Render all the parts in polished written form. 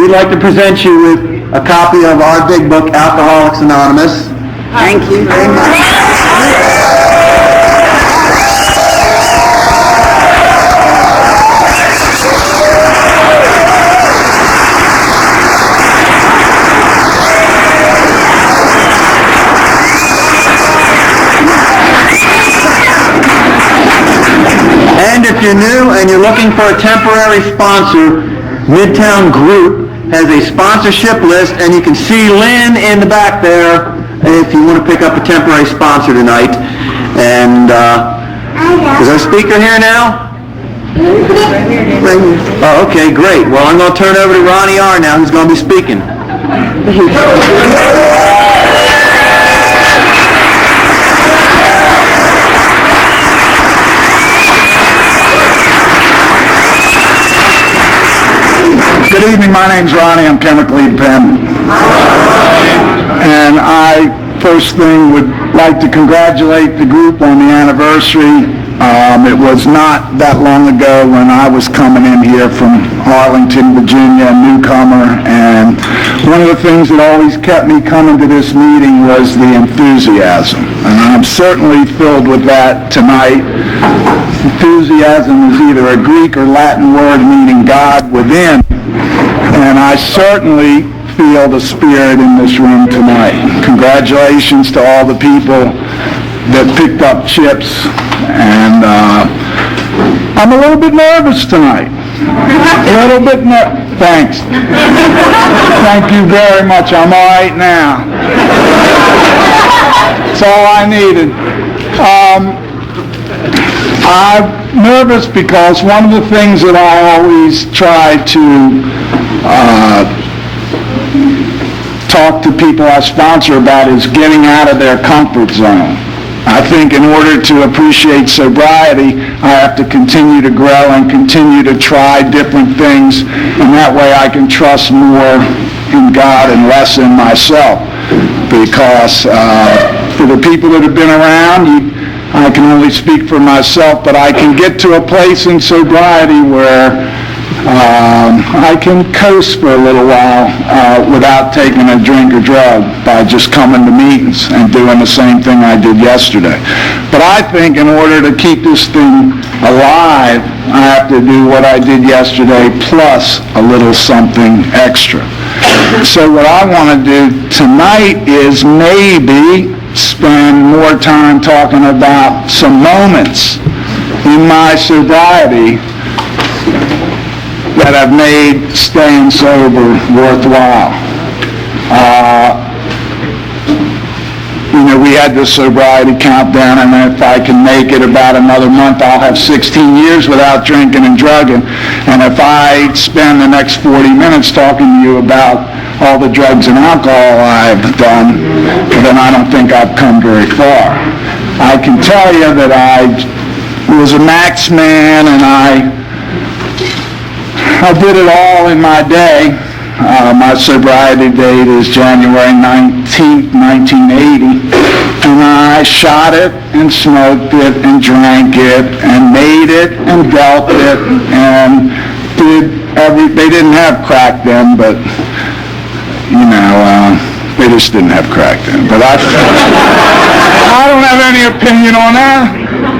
we'd like to present you with a copy of our big book, Alcoholics Anonymous. Thank you very much. And if you're new and you're looking for a temporary sponsor, Midtown Group has a sponsorship list, and you can see Lynn in the back there if you want to pick up a temporary sponsor tonight. And is our speaker here now? Oh, okay, great. Well, I'm going to turn over to Ronnie R now, who's going to be speaking. Good evening, my name's Ronnie, I'm chemically dependent. And I, first thing, would like to congratulate the group on the anniversary. It was not that long ago when I was coming in here from Arlington, Virginia, a newcomer, and one of the things that always kept me coming to this meeting was the enthusiasm. And I'm certainly filled with that tonight. Enthusiasm is either a Greek or Latin word meaning God within. And I certainly feel the spirit in this room tonight. Congratulations to all the people that picked up chips. And I'm a little bit nervous tonight. A little bit Thanks. Thank you very much. I'm all right now. That's all I needed. I'm nervous because one of the things that I always try to talk to people I sponsor about is getting out of their comfort zone. I think in order to appreciate sobriety, I have to continue to grow and continue to try different things, and that way I can trust more in God and less in myself. Because for the people that have been around, I can only speak for myself, but I can get to a place in sobriety where I can coast for a little while without taking a drink or drug by just coming to meetings and doing the same thing I did yesterday. But I think in order to keep this thing alive, I have to do what I did yesterday plus a little something extra. So what I want to do tonight is maybe spend more time talking about some moments in my sobriety that have made staying sober worthwhile. We had this sobriety countdown, and if I can make it about another month, I'll have 16 years without drinking and drugging. And if I spend the next 40 minutes talking to you about all the drugs and alcohol I've done, then I don't think I've come very far. I can tell you that I was a max man, and I did it all in my day. My sobriety date is January 19th, 1980, and I shot it and smoked it and drank it and made it and dealt it and they didn't have crack then, but they just didn't have crack then. But I don't have any opinion on that.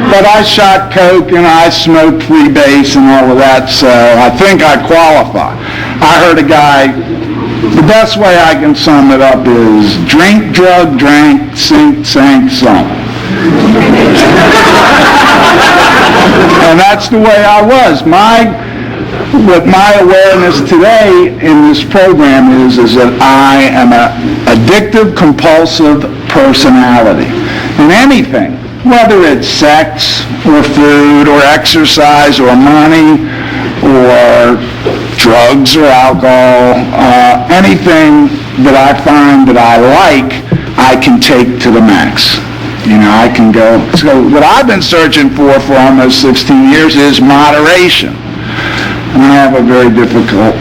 But I shot coke and I smoked freebase and all of that, so I think I qualify. I heard a guy, the best way I can sum it up is drink, drug, drank, sink, sank, sunk. And that's the way I was. What my awareness today in this program is that I am an addictive, compulsive personality. In anything, whether it's sex or food or exercise or money or drugs or alcohol, anything that I find that I like, I can take to the max. I can go. So what I've been searching for almost 16 years is moderation. And I have a very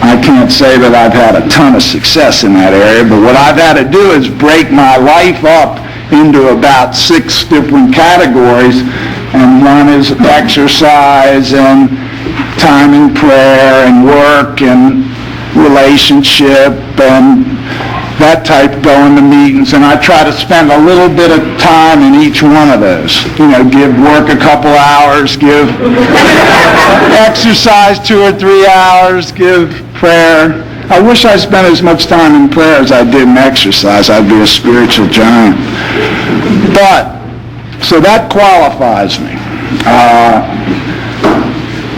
I can't say that I've had a ton of success in that area, but what I've had to do is break my life up into about 6 different categories, and one is exercise and time in prayer and work and relationship and that type going to meetings, and I try to spend a little bit of time in each one of those. Give work a couple hours, give exercise 2 or 3 hours, give prayer. I wish I spent as much time in prayer as I did in exercise. I'd be a spiritual giant. So that qualifies me.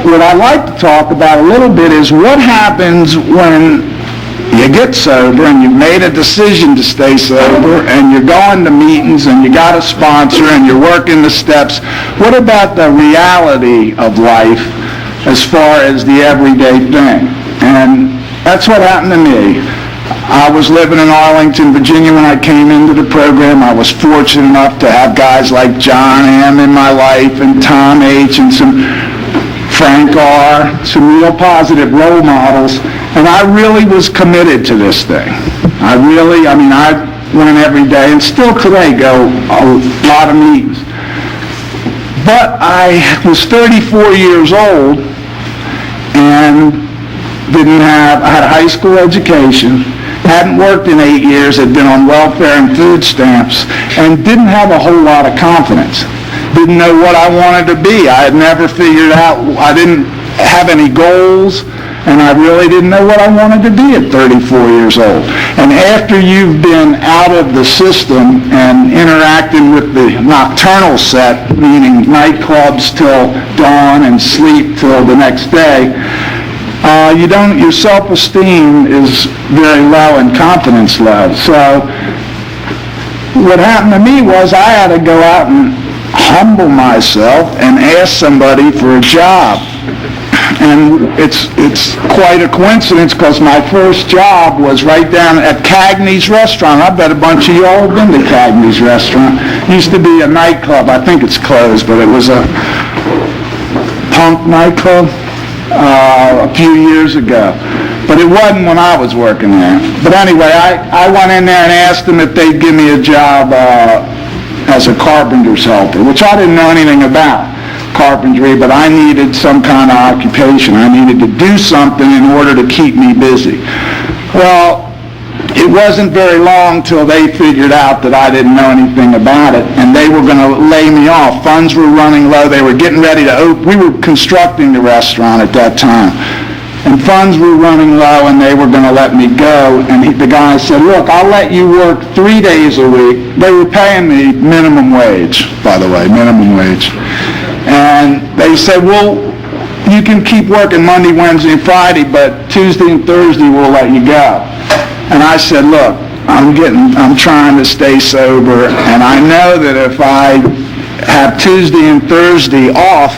What I'd like to talk about a little bit is what happens when you get sober and you've made a decision to stay sober and you're going to meetings and you got a sponsor and you're working the steps. What about the reality of life as far as the everyday thing? And that's what happened to me. I was living in Arlington, Virginia when I came into the program. I was fortunate enough to have guys like John M. in my life and Tom H. and some Frank R., some real positive role models, and I really was committed to this thing. I went every day, and still today go a lot of meetings. But I was 34 years old, and I had a high school education, hadn't worked in 8 years, had been on welfare and food stamps, and didn't have a whole lot of confidence. Didn't know what I wanted to be. I had never figured out, I didn't have any goals, and I really didn't know what I wanted to be at 34 years old. And after you've been out of the system and interacting with the nocturnal set, meaning nightclubs till dawn and sleep till the next day, your self-esteem is very low and confidence low. So what happened to me was I had to go out and humble myself and ask somebody for a job. And it's quite a coincidence because my first job was right down at Cagney's Restaurant. I bet a bunch of you all have been to Cagney's Restaurant. It used to be a nightclub. I think it's closed, but it was a punk nightclub a few years ago. But it wasn't when I was working there. But anyway, I went in there and asked them if they'd give me a job as a carpenter's helper, which I didn't know anything about carpentry, but I needed some kind of occupation. I needed to do something in order to keep me busy. Well, it wasn't very long till they figured out that I didn't know anything about it, and they were going to lay me off. Funds were running low. They were getting ready to open. We were constructing the restaurant at that time. And funds were running low, and they were going to let me go. And the guy said, look, I'll let you work 3 days a week. They were paying me minimum wage, by the way, minimum wage. And they said, well, you can keep working Monday, Wednesday, and Friday, but Tuesday and Thursday we'll let you go. And I said, look, I'm trying to stay sober, and I know that if I have Tuesday and Thursday off,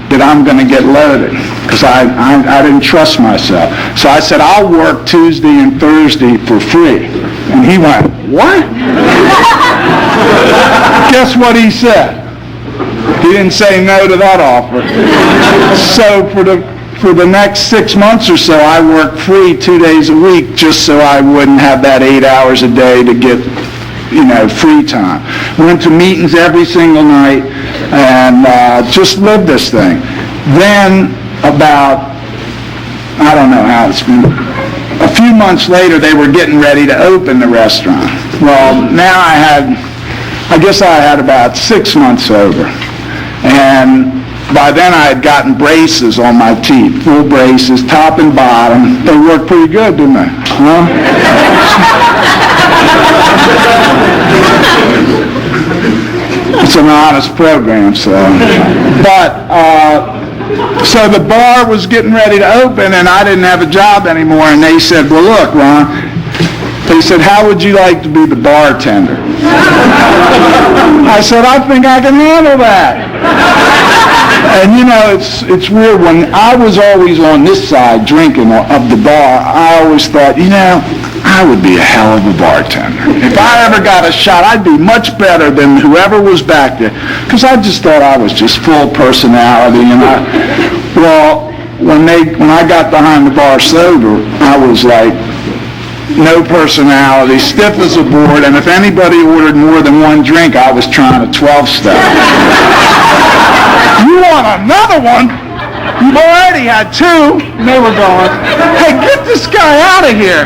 that I'm going to get loaded, because I didn't trust myself. So I said, I'll work Tuesday and Thursday for free. And he went, what? Guess what he said? He didn't say no to that offer. So for the next 6 months or so, I worked free 2 days a week just so I wouldn't have that 8 hours a day to get, free time. Went to meetings every single night and just lived this thing. Then about, I don't know how it's been, a few months later, they were getting ready to open the restaurant. Well, now I guess I had about 6 months over. And by then I had gotten braces on my teeth, full braces, top and bottom. They worked pretty good, didn't they? Huh? It's an honest program, so. So the bar was getting ready to open, and I didn't have a job anymore, and they said, well, look, Ron, they said, how would you like to be the bartender? I said, I think I can handle that. And it's weird, when I was always on this side drinking of the bar, I always thought, I would be a hell of a bartender. If I ever got a shot, I'd be much better than whoever was back there, because I just thought I was just full personality. And when I got behind the bar sober, I was like, no personality, stiff as a board, and if anybody ordered more than one drink, I was trying a 12-step. You want another one? You've already had 2. And they were going, hey, get this guy out of here.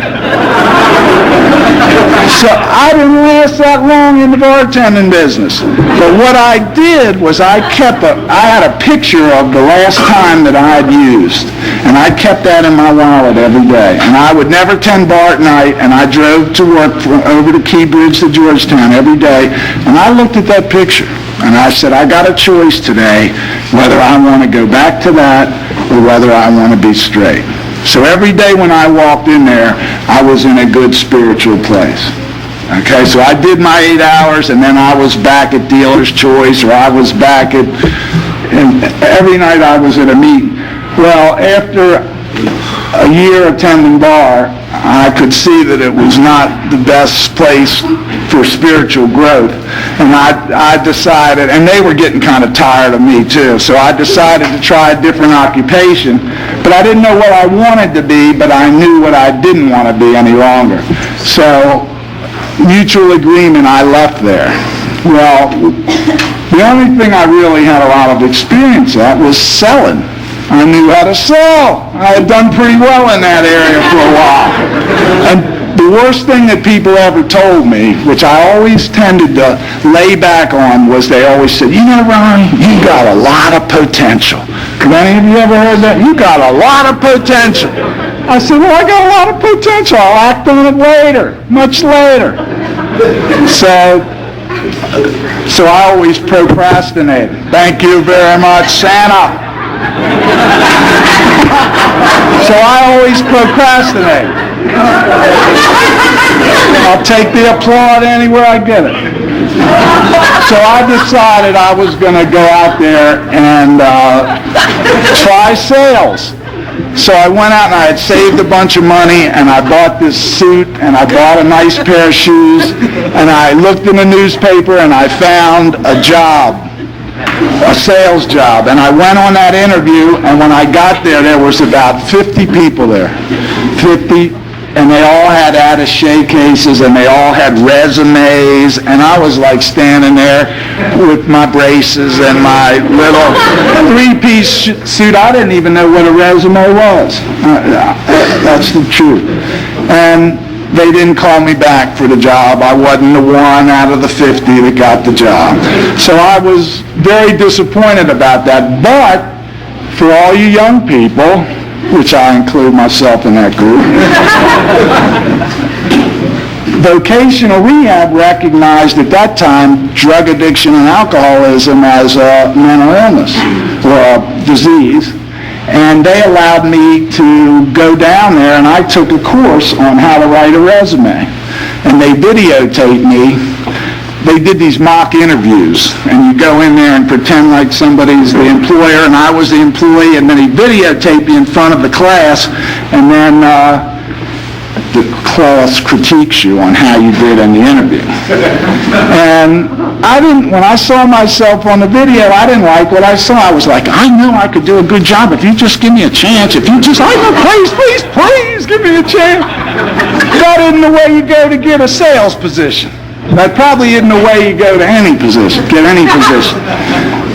So I didn't last that long in the bartending business. But what I did was I had a picture of the last time that I had used. And I kept that in my wallet every day. And I would never tend bar at night, and I drove to work over the Key Bridge to Georgetown every day. And I looked at that picture. And I said, I got a choice today whether I want to go back to that or whether I want to be straight. So every day when I walked in there, I was in a good spiritual place. Okay, so I did my 8 hours, and then I was back at dealer's choice, or I was back at, and every night I was at a meeting. Well, after a year attending bar, I could see that it was not the best place for spiritual growth. And I decided, and they were getting kind of tired of me too, so I decided to try a different occupation. But I didn't know what I wanted to be, but I knew what I didn't want to be any longer. So, mutual agreement, I left there. Well, the only thing I really had a lot of experience at was selling. I knew how to sell. I had done pretty well in that area for a while. And the worst thing that people ever told me, which I always tended to lay back on, was they always said, you know, Ronnie, you got a lot of potential. Have any of you ever heard that? You got a lot of potential. I said, well, I got a lot of potential. I'll act on it later, much later. So I always procrastinated. Thank you very much, Santa. So I always procrastinate. I'll take the applaud anywhere I get it. So I decided I was going to go out there and try sales. So I went out and I had saved a bunch of money, and I bought this suit, and I bought a nice pair of shoes, and I looked in the newspaper and I found a job. A sales job, and I went on that interview, and when I got there, there was about 50 people there. 50, and they all had attaché cases, and they all had resumes, and I was like standing there with my braces and my little 3-piece suit. I didn't even know what a resume was. That's the truth. And they didn't call me back for the job. I wasn't the one out of the 50 that got the job. So I was very disappointed about that. But for all you young people, which I include myself in that group, vocational rehab recognized at that time drug addiction and alcoholism as a mental illness or a disease. And they allowed me to go down there, and I took a course on how to write a resume. And they videotaped me. They did these mock interviews, and you go in there and pretend like somebody's the employer, and I was the employee, and then he videotaped me in front of the class, and then the class critiques you on how you did in the interview. And when I saw myself on the video, I didn't like what I saw. I was like, I know I could do a good job if you just give me a chance. If you just, please give me a chance. That isn't the way you go to get a sales position. That probably isn't the way you go to any position, get any position.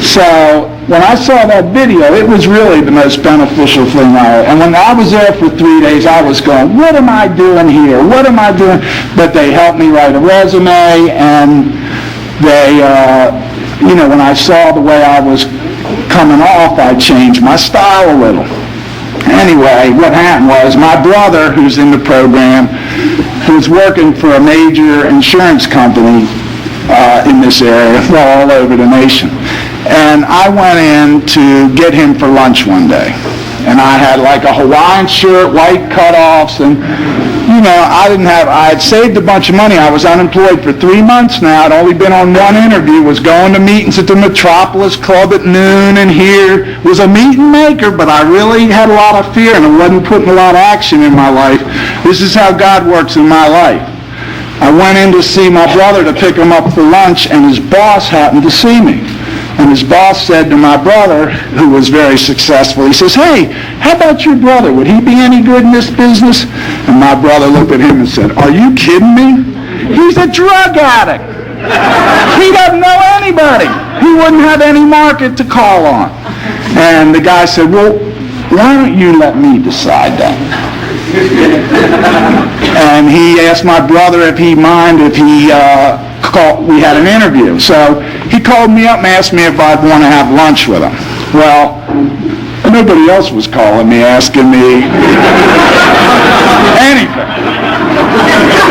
So when I saw that video, it was really the most beneficial thing I ever. And when I was there for 3 days, I was going, what am I doing here? What am I doing? But they helped me write a resume, and they, when I saw the way I was coming off, I changed my style a little. Anyway, what happened was my brother, who's in the program, was working for a major insurance company in this area, well, all over the nation. And I went in to get him for lunch one day. And I had like a Hawaiian shirt, white cutoffs, and I had saved a bunch of money. I was unemployed for 3 months now. I'd only been on one interview, was going to meetings at the Metropolis Club at noon, and here was a meeting maker, but I really had a lot of fear, and I wasn't putting a lot of action in my life. This is how God works in my life. I went in to see my brother to pick him up for lunch, and his boss happened to see me. And his boss said to my brother, who was very successful, he says, hey, how about your brother? Would he be any good in this business? And my brother looked at him and said, are you kidding me? He's a drug addict. He doesn't know anybody. He wouldn't have any market to call on. And the guy said, well, why don't you let me decide that? And he asked my brother if he'd mind if he we had an interview. So he called me up and asked me if I'd want to have lunch with him. Well, nobody else was calling me, asking me anything.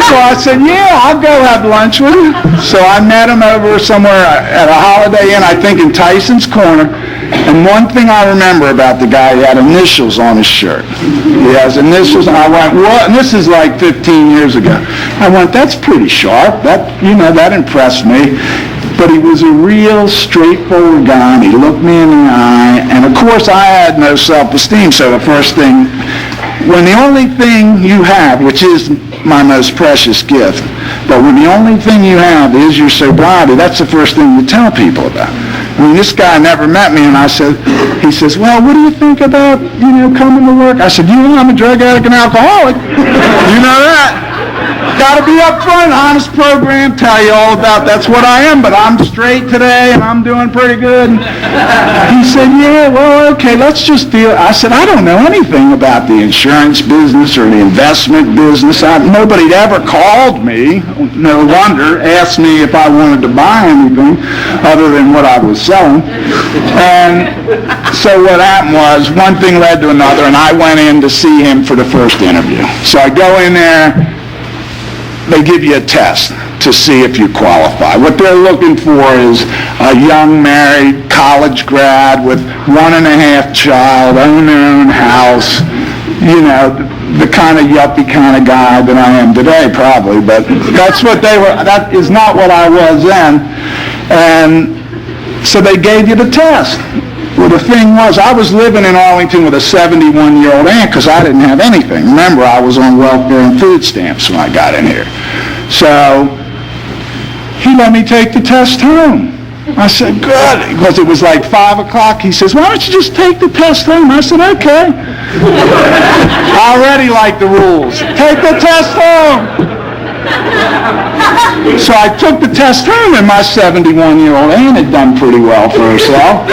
So I said, yeah, I'll go have lunch with him. So I met him over somewhere at a Holiday Inn, I think in Tyson's Corner. And one thing I remember about the guy, he had initials on his shirt. He has initials, and I went, what? And this is like 15 years ago. I went, that's pretty sharp. That impressed me. But he was a real straightforward guy, and he looked me in the eye. And of course, I had no self-esteem, so the first thing, when the only thing you have, which is my most precious gift, but when the only thing you have is your sobriety, that's the first thing you tell people about. I mean, this guy never met me, and he says, well, what do you think about, coming to work? I said, I'm a drug addict and alcoholic. You know that. Got to be up front, honest program, tell you all about that's what I am, but I'm straight today, and I'm doing pretty good. And he said, yeah, well, okay, let's just deal. I said, I don't know anything about the insurance business or the investment business. Nobody'd ever called me, no wonder, asked me if I wanted to buy anything other than what I was selling. And so what happened was, one thing led to another, and I went in to see him for the first interview. So I go in there. They give you a test to see if you qualify. What they're looking for is a young married college grad with 1.5 child, own their own house, the kind of yuppie kind of guy that I am today probably, but that's what they were, that is not what I was then. And so they gave you the test. Well, the thing was, I was living in Arlington with a 71-year-old aunt because I didn't have anything. Remember, I was on welfare and food stamps when I got in here. So he let me take the test home. I said, good, because it was like 5 o'clock. He says, why don't you just take the test home? I said, okay. I already like the rules. Take the test home. So I took the test home, and my 71-year-old aunt had done pretty well for herself.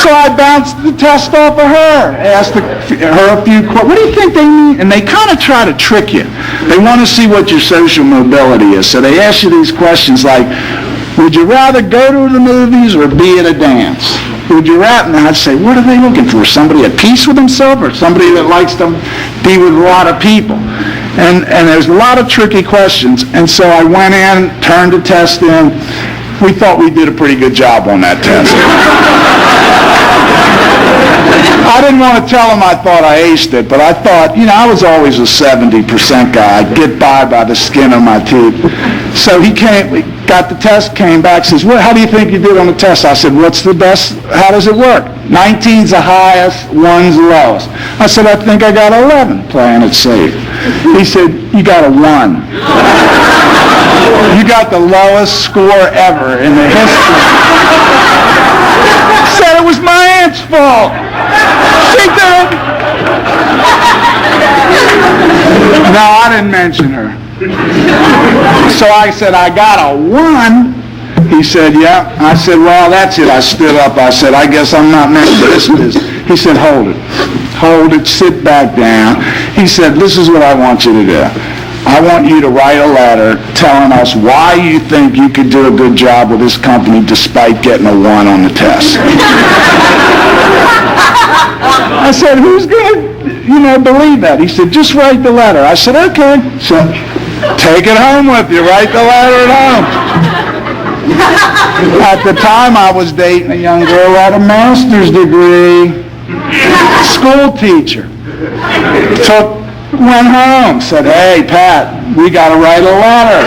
So I bounced the test off of her, asked her a few questions. What do you think they mean? And they kind of try to trick you. They want to see what your social mobility is. So they ask you these questions like, would you rather go to the movies or be at a dance? Would you rather? And I'd say, what are they looking for? Somebody at peace with himself or somebody that likes to be with a lot of people? And there's a lot of tricky questions. And so I went in, turned the test in. We thought we did a pretty good job on that test. I didn't want to tell him I thought I aced it, but I thought, I was always a 70% guy. I'd get by the skin of my teeth. So he got the test, came back, says, well, how do you think you did on the test? I said, what's the best? How does it work? 19's the highest, 1's the lowest. I said, I think I got 11, playing it safe. He said, you got a 1. You got the lowest score ever in the history. Said it was my aunt's fault. She did. No, I didn't mention her. So I said, I got a 1. He said, yeah. I said, well, that's it. I stood up. I said, I guess I'm not meant for this business. He said, hold it. Hold it. Sit back down. He said, this is what I want you to do. I want you to write a letter telling us why you think you could do a good job with this company despite getting a 1 on the test. I said, who's going to, believe that? He said, just write the letter. I said, okay. So take it home with you. Write the letter at home. At the time, I was dating a young girl who had a master's degree, school teacher. Went home, said, hey, Pat, we got to write a letter.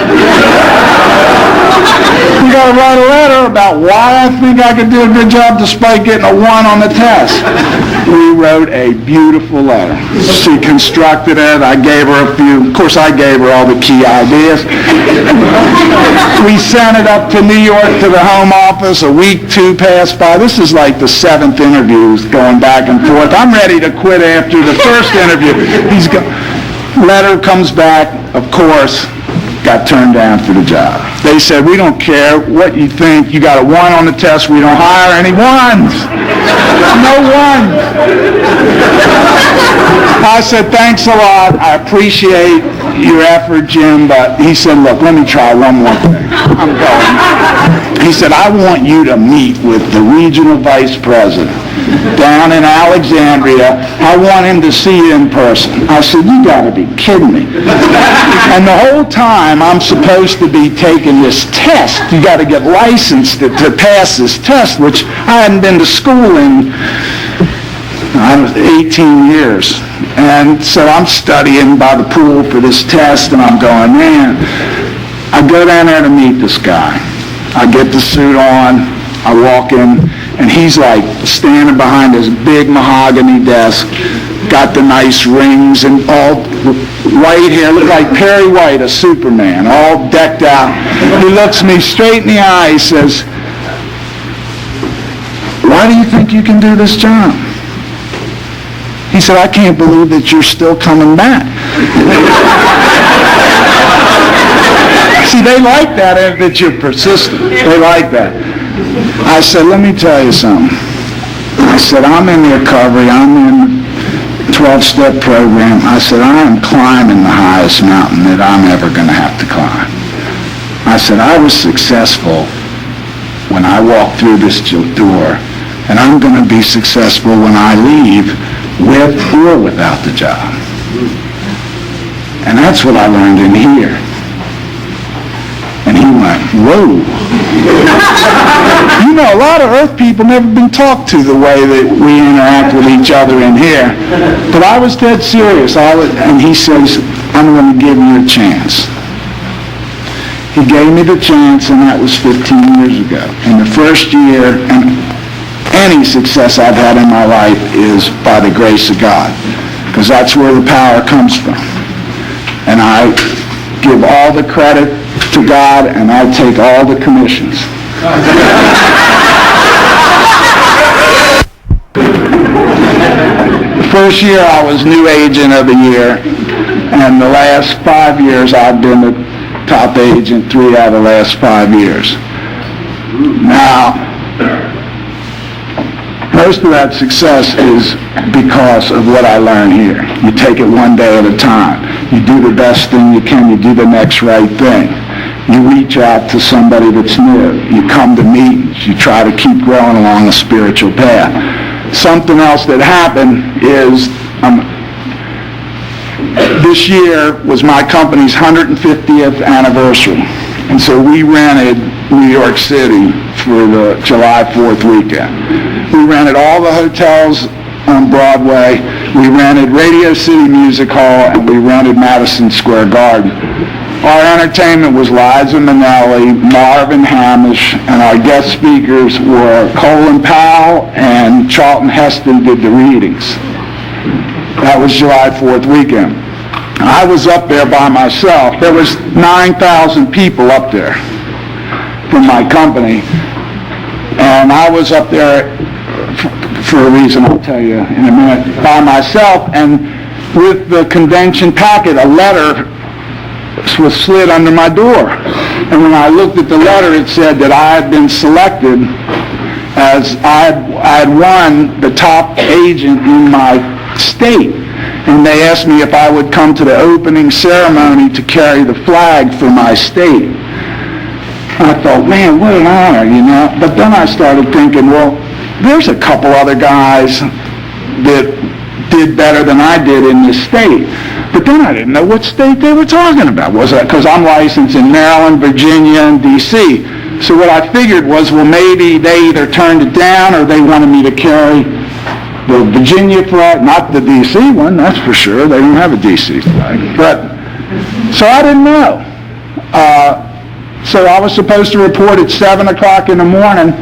We got to write a letter about why I think I could do a good job despite getting a 1 on the test. We wrote a beautiful letter. She constructed it. I gave her a few. Of course, I gave her all the key ideas. We sent it up to New York to the home office. A week, 2 passed by. This is like the 7th interview going back and forth. I'm ready to quit after the first interview. Letter comes back, of course. got turned down for the job. They said, we don't care what you think. You got a 1 on the test. We don't hire any ones. No ones. I said, thanks a lot. I appreciate your effort, Jim, but he said, look, let me try one more thing. I'm going. He said, I want you to meet with the regional vice president down in Alexandria. I want him to see you in person. I said, you got to be kidding me. And the whole time I'm supposed to be taking this test. You got to get licensed to pass this test, which I hadn't been to school in 18 years. And so I'm studying by the pool for this test, and I'm going, man, I go down there to meet this guy. I get the suit on, I walk in, and he's like standing behind his big mahogany desk, got the nice rings and all white hair, looked like Perry White, a Superman, all decked out. He looks me straight in the eye, he says, why do you think you can do this job? He said, I can't believe that you're still coming back. See, they like that you're persistent. They like that. I said, let me tell you something. I said, I'm in recovery. I'm in the 12-step program. I said, I am climbing the highest mountain that I'm ever going to have to climb. I said, I was successful when I walked through this door, and I'm going to be successful when I leave, with or without the job. And that's what I learned in here. And he went, whoa. You know, a lot of Earth people never been talked to the way that we interact with each other in here. But I was dead serious. And he says, I'm going to give you a chance. He gave me the chance, and that was 15 years ago. In the first year, and any success I've had in my life is by the grace of God, because that's where the power comes from. And I give all the credit to God, and I take all the commissions. The first year I was new agent of the year, and the last 5 years I've been the top agent 3 out of the last 5 years. Now, most of that success is because of what I learned here. You take it one day at a time. You do the best thing you can. You do the next right thing. You reach out to somebody that's new. You come to meetings. You try to keep growing along a spiritual path. Something else that happened is this year was my company's 150th anniversary. And so we rented New York City for the July 4th weekend. We rented all the hotels on Broadway. We rented Radio City Music Hall, and we rented Madison Square Garden. Our entertainment was Liza Minnelli, Marvin Hamish, and our guest speakers were Colin Powell and Charlton Heston did the readings. That was July 4th weekend. I was up there by myself. There was 9,000 people up there from my company, and I was up there for a reason I'll tell you in a minute, by myself, and with the convention packet, a letter was slid under my door. And when I looked at the letter, it said that I had been selected as I had won the top agent in my state. And they asked me if I would come to the opening ceremony to carry the flag for my state. I thought, man, what an honor, you know. But then I started thinking, well, there's a couple other guys that did better than I did in this state. But then I didn't know what state they were talking about. Was that because I'm licensed in Maryland, Virginia, and D.C. So what I figured was, well, maybe they either turned it down or they wanted me to carry the Virginia flag, not the D.C. one, that's for sure. They don't have a D.C. flag. But so I didn't know. So I was supposed to report at 7 o'clock in the morning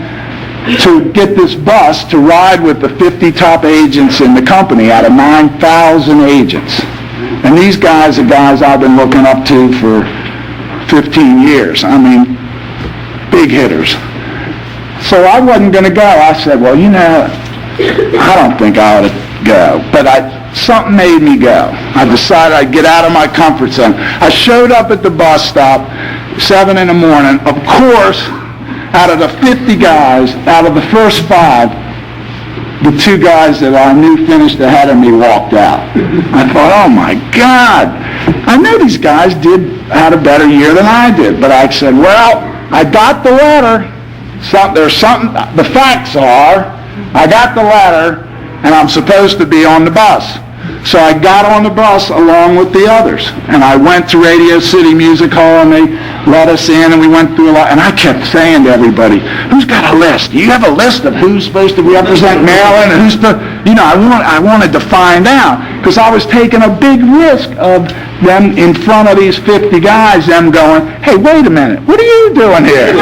to get this bus to ride with the 50 top agents in the company out of 9,000 agents. And these guys are guys I've been looking up to for 15 years. I mean, big hitters. So I wasn't going to go. I said, well, you know, I don't think I ought to go. But something made me go. I decided I'd get out of my comfort zone. I showed up at the bus stop, 7 in the morning. Of course, out of the 50 guys, out of the first 5, the 2 guys that I knew finished ahead of me walked out. I thought, oh my God, I know these guys had a better year than I did. But I said, well, I got the letter. The facts are, I got the letter, and I'm supposed to be on the bus. So I got on the bus along with the others, and I went to Radio City Music Hall, and they let us in, and we went through a lot, and I kept saying to everybody, who's got a list? Do you have a list of who's supposed to represent Maryland, and who's supposed, I wanted to find out, because I was taking a big risk of them in front of these 50 guys, them going, hey, wait a minute, what are you doing here?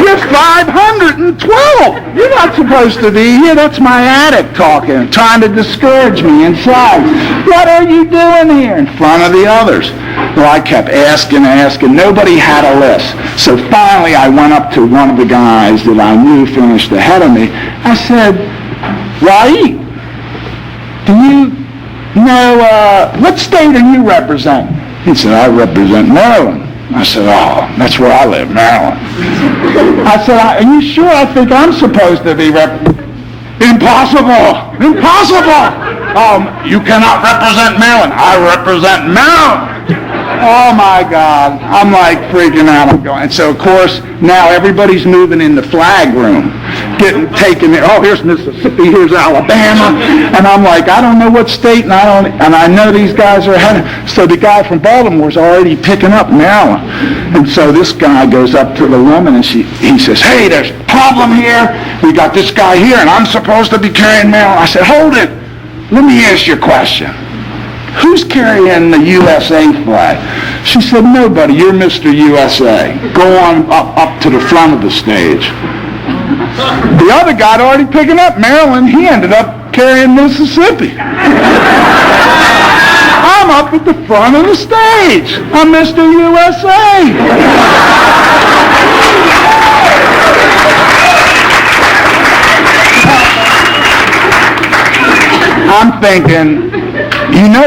You're 512. You're not supposed to be here. That's my addict talking, trying to discourage me inside. What are you doing here in front of the others? Well, I kept asking. Nobody had a list. So finally, I went up to one of the guys that I knew finished ahead of me. I said, R.I.P, do you know, what state are you representing? He said, I represent Maryland. I said, oh, that's where I live, Maryland. I said, are you sure? I think I'm supposed to be Impossible! You cannot represent Maryland. I represent Maryland. Oh my God. I'm like freaking out. I'm going. And so of course, now everybody's moving in the flag room, getting taken there. Oh, here's Mississippi, here's Alabama. And I'm like, I don't know what state, and I know these guys are ahead. So the guy from Baltimore's already picking up Maryland. And so this guy goes up to the woman, and he says, hey, there's a problem here. We got this guy here, and I'm supposed to be carrying Maryland. I said, hold it. Let me ask you a question. Who's carrying the USA flag? She said, nobody. You're Mr. USA. Go on up to the front of the stage. The other guy already picking up Maryland. He ended up carrying Mississippi. I'm up at the front of the stage. I'm Mr. USA. I'm thinking,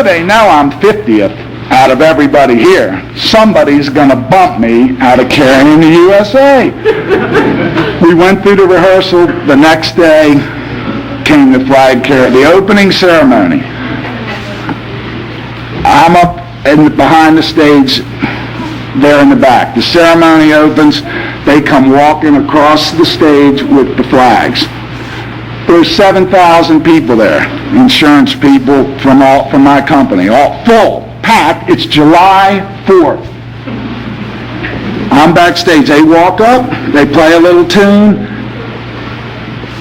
they know I'm 50th out of everybody here. Somebody's going to bump me out of carrying the USA. We went through the rehearsal. The next day came the flag carrier, the opening ceremony. I'm up behind the stage there in the back. The ceremony opens. They come walking across the stage with the flags. There's 7,000 people there, insurance people from my company, all full, packed. It's July 4th. I'm backstage. They walk up, they play a little tune,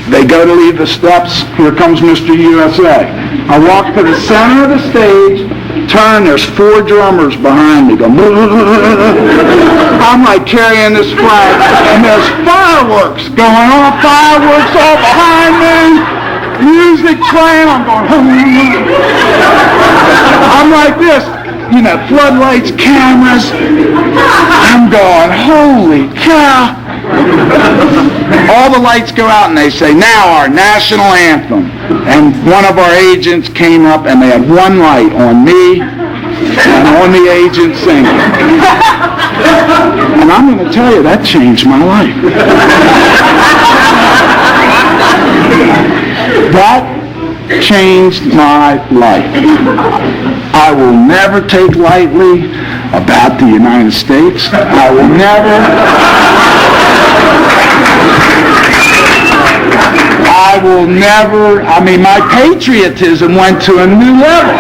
they go to leave the steps. Here comes Mr. USA. I walk to the center of the stage, turn, there's 4 drummers behind me going, I'm like carrying this flag, and there's fireworks going off, fireworks all behind me, music playing, I'm going, I'm like this, floodlights, cameras, I'm going, holy cow. All the lights go out and they say, now our national anthem. And one of our agents came up and they had one light on me and on the agent singing. And I'm going to tell you, that changed my life. That changed my life. I will never take lightly about the United States. I will never, my patriotism went to a new level.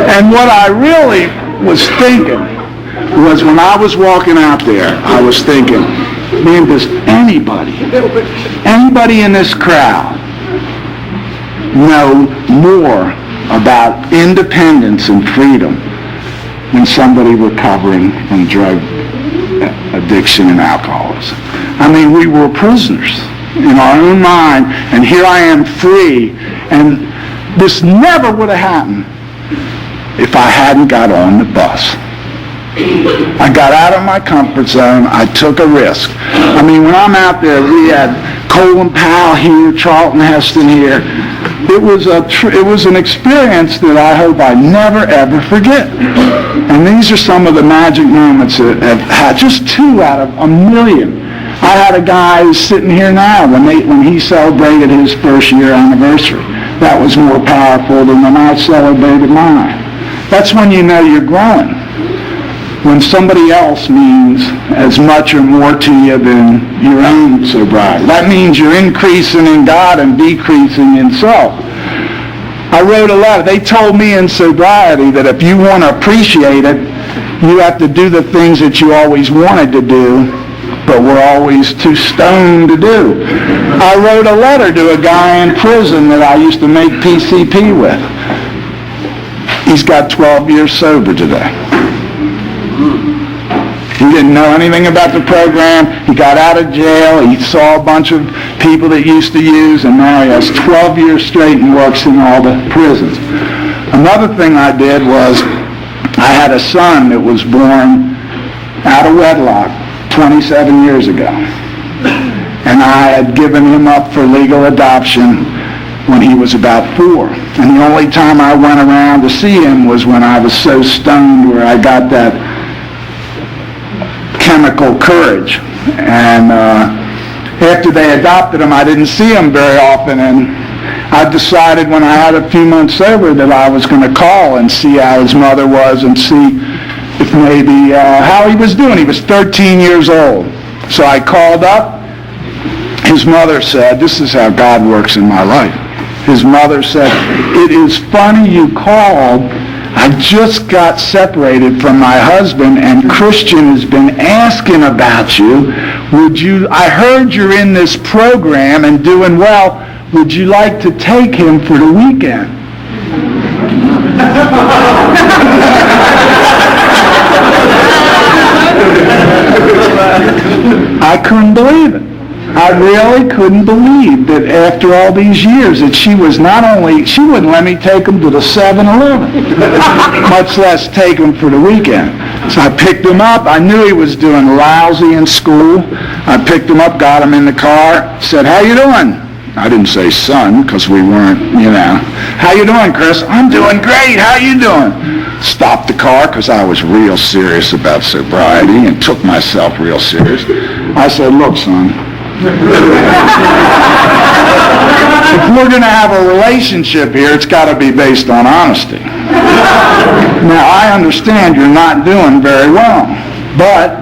And what I really was thinking was when I was walking out there, I was thinking, man, does anybody in this crowd know more about independence and freedom than somebody recovering from drug addiction and alcoholism? We were prisoners in our own mind, and here I am free, and this never would have happened if I hadn't got on the bus. I got out of my comfort zone. I took a risk. I mean, when I'm out there, we had Colin Powell here, Charlton Heston here. It was an experience that I hope I never, ever forget. And these are some of the magic moments that I've had, just 2 out of a million. I had a guy who's sitting here now when he celebrated his first year anniversary. That was more powerful than when I celebrated mine. That's when you know you're growing. When somebody else means as much or more to you than your own sobriety. That means you're increasing in God and decreasing in self. I wrote a letter. They told me in sobriety that if you want to appreciate it, you have to do the things that you always wanted to do, but were always too stoned to do. I wrote a letter to a guy in prison that I used to make PCP with. He's got 12 years sober today. He didn't know anything about the program. He got out of jail. He saw a bunch of people that used to use, and now he has 12 years straight and works in all the prisons. Another thing I did was I had a son that was born out of wedlock 27 years ago. And I had given him up for legal adoption when he was about 4. And the only time I went around to see him was when I was so stoned where I got that chemical courage. And after they adopted him, I didn't see him very often, and I decided when I had a few months sober that I was going to call and see how his mother was and see if maybe how he was doing. He was 13 years old. So I called up. His mother said, this is how God works in my life. His mother said, it is funny you called. I just got separated from my husband, and Christian has been asking about you. I heard you're in this program and doing well. Would you like to take him for the weekend? I couldn't believe it. I really couldn't believe that after all these years that she wouldn't let me take him to the 7-Eleven, much less take him for the weekend. So I picked him up. I knew he was doing lousy in school. I picked him up, got him in the car, said, how you doing? I didn't say son, because we weren't, How you doing, Chris? I'm doing great. How you doing? Stopped the car, because I was real serious about sobriety and took myself real serious. I said, look, son, if we're going to have a relationship here, it's got to be based on honesty. Now, I understand you're not doing very well, but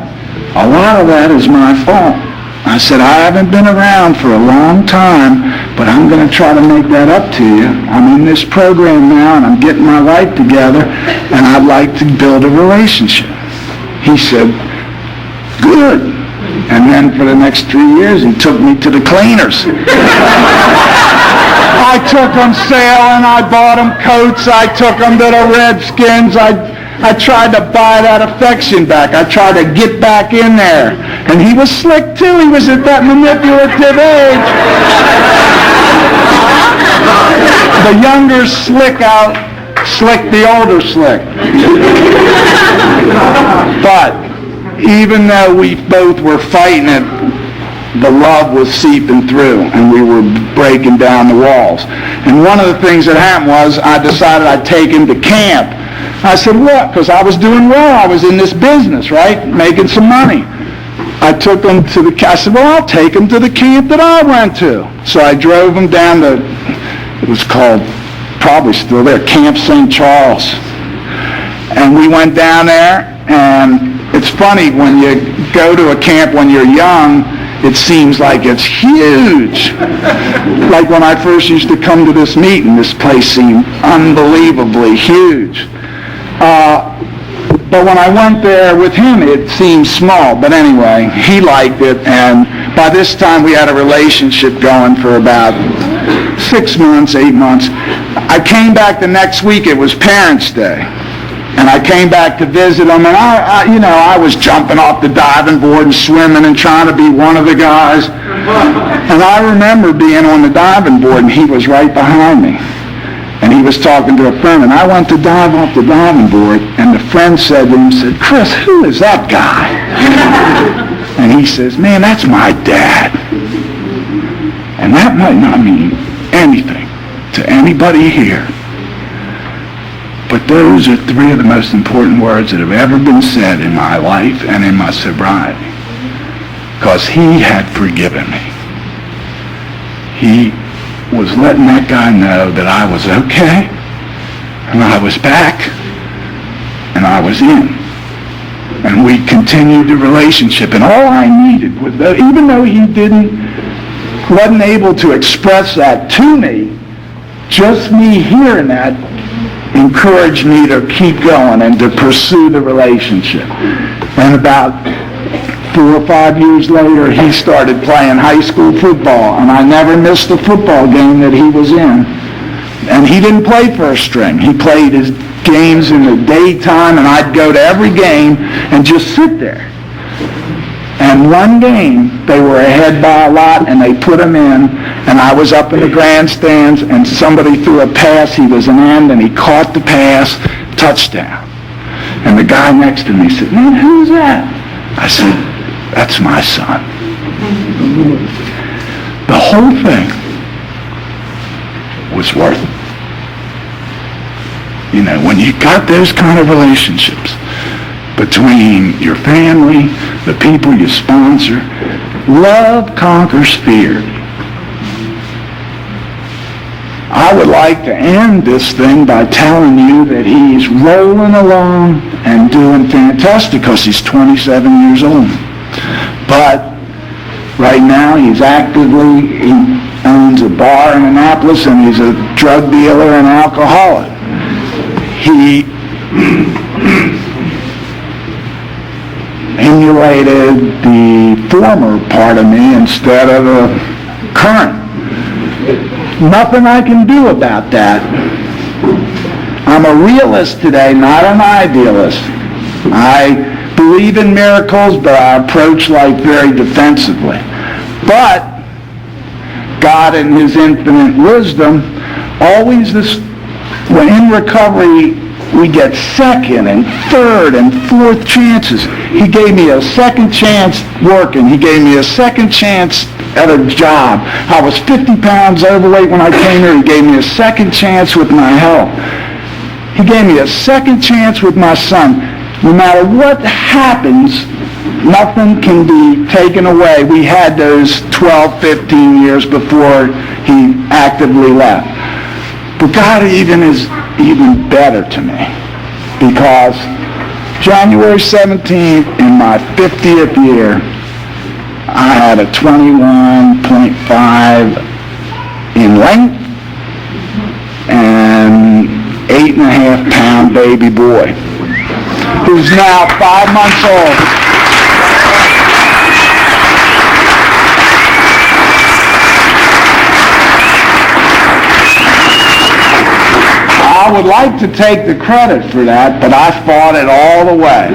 a lot of that is my fault. I said, I haven't been around for a long time, but I'm going to try to make that up to you. I'm in this program now, and I'm getting my life together, and I'd like to build a relationship. He said, good. And then for the next 3 years, he took me to the cleaners. I took him sailing. I bought him coats. I took him to the Redskins. I tried to buy that affection back. I tried to get back in there. And he was slick, too. He was at that manipulative age. The younger slick slick the older slick. But even though we both were fighting it, the love was seeping through, and we were breaking down the walls. And one of the things that happened was I decided I'd take him to camp. I said, what? Because I was doing well. I was in this business, right? Making some money. I took him to I said, well, I'll take him to the camp that I went to. So I drove him down to, it was called, probably still there, Camp St. Charles. And we went down there, and it's funny, when you go to a camp when you're young, it seems like it's huge. Like when I first used to come to this meeting, this place seemed unbelievably huge. But when I went there with him, it seemed small. But anyway, he liked it, and by this time we had a relationship going for about 6 months, 8 months. I came back the next week, it was Parents' Day. And I came back to visit him, and I was jumping off the diving board and swimming and trying to be one of the guys. And I remember being on the diving board, and he was right behind me. And he was talking to a friend, and I went to dive off the diving board, and the friend said to him, "Chris, who is that guy?" And he says, "Man, that's my dad." And that might not mean anything to anybody here, but those are three of the most important words that have ever been said in my life and in my sobriety, because he had forgiven me. He was letting that guy know that I was okay, and I was back, and I was in. And we continued the relationship, and all I needed was, even though he wasn't able to express that to me, just me hearing that encouraged me to keep going and to pursue the relationship. And about 4 or 5 years later, he started playing high school football, and I never missed a football game that he was in. And he didn't play first string. He played his games in the daytime, and I'd go to every game and just sit there. And one game, they were ahead by a lot, and they put him in, and I was up in the grandstands, and somebody threw a pass. He was an end, and he caught the pass, touchdown. And the guy next to me said, "Man, who's that?" I said, "That's my son." The whole thing was worth it. You know, when you got those kind of relationships between your family, the people you sponsor, love conquers fear. I would like to end this thing by telling you that he's rolling along and doing fantastic, because he's 27 years old. But right now he owns a bar in Annapolis, and he's a drug dealer and alcoholic. He emulated the former part of me instead of the current. Nothing I can do about that. I'm a realist today, not an idealist. I believe in miracles, but I approach life very defensively. But God, in his infinite wisdom, always when in recovery, we get second and third and fourth chances. He gave me a second chance working. He gave me a second chance at a job. I was 50 pounds overweight when I came here. He gave me a second chance with my health. He gave me a second chance with my son. No matter what happens, nothing can be taken away. We had those 12, 15 years before he actively left. But God is even better to me, because January 17th, in my 50th year, I had a 21.5 in length and 8.5 pound baby boy, who's now 5 months old. I would like to take the credit for that, but I fought it all the way.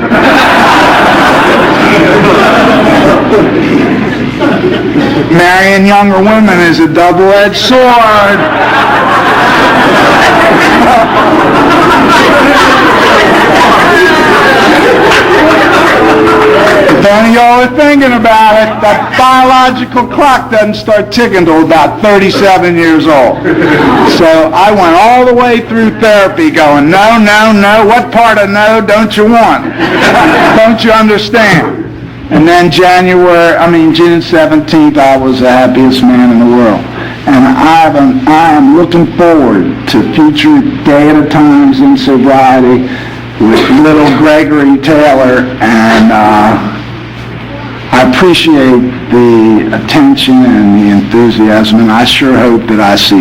Marrying younger women is a double-edged sword. If any of y'all are thinking about it, that biological clock doesn't start ticking until about 37 years old. So I went all the way through therapy going, no, no, no, what part of no don't you want? Don't you understand? And then June 17th, I was the happiest man in the world. And I am looking forward to future day at a times in sobriety with little Gregory Taylor, and I appreciate the attention and the enthusiasm, and I sure hope that I see